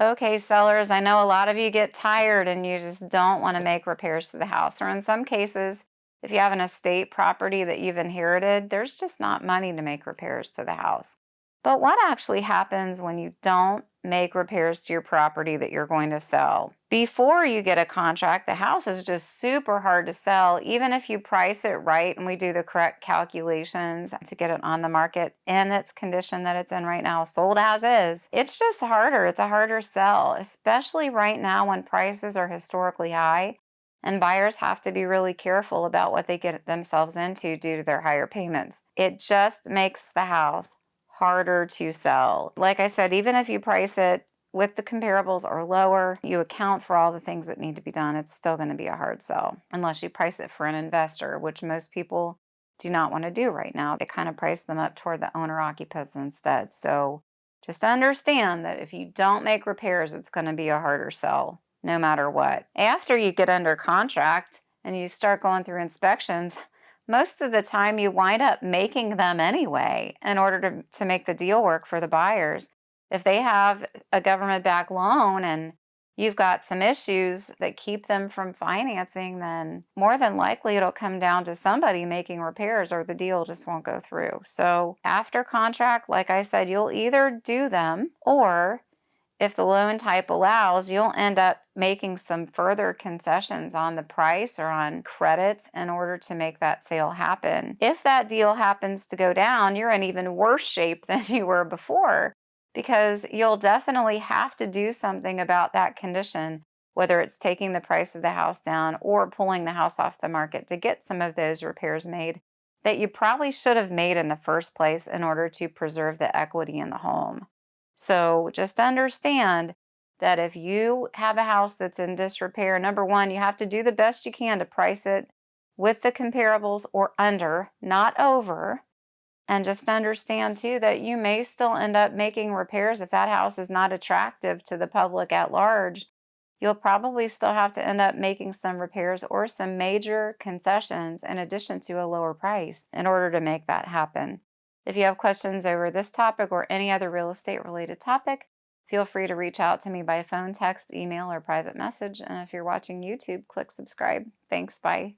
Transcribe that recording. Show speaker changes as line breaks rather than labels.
Okay, sellers, I know a lot of you get tired and you just don't want to make repairs to the house. Or in some cases, if you have an estate property that you've inherited, there's just not money to make repairs to the house. But what actually happens when you don't make repairs to your property that you're going to sell? Before you get a contract, the house is just super hard to sell, even if you price it right and we do the correct calculations to get it on the market in its condition that it's in right now, sold as is. It's just harder. It's a harder sell, especially right now when prices are historically high and buyers have to be really careful about what they get themselves into due to their higher payments. It just makes the house harder to sell. Like I said, even if you price it with the comparables or lower, you account for all the things that need to be done, it's still going to be a hard sell unless you price it for an investor, which most people do not want to do right now. They kind of price them up toward the owner occupants instead. So just understand that if you don't make repairs, it's going to be a harder sell no matter what. After you get under contract and you start going through inspections, most of the time you wind up making them anyway in order to make the deal work for the buyers. If they have a government backed loan and you've got some issues that keep them from financing, then more than likely it'll come down to somebody making repairs or the deal just won't go through. So after contract, like I said, you'll either do them or if the loan type allows, you'll end up making some further concessions on the price or on credits in order to make that sale happen. If that deal happens to go down, you're in even worse shape than you were before because you'll definitely have to do something about that condition, whether it's taking the price of the house down or pulling the house off the market to get some of those repairs made that you probably should have made in the first place in order to preserve the equity in the home. So just understand that if you have a house that's in disrepair, number one, you have to do the best you can to price it with the comparables or under, not over. And just understand too that you may still end up making repairs if that house is not attractive to the public at large. You'll probably still have to end up making some repairs or some major concessions in addition to a lower price in order to make that happen. If you have questions over this topic or any other real estate related topic, feel free to reach out to me by phone, text, email, or private message. And if you're watching YouTube, click subscribe. Thanks. Bye.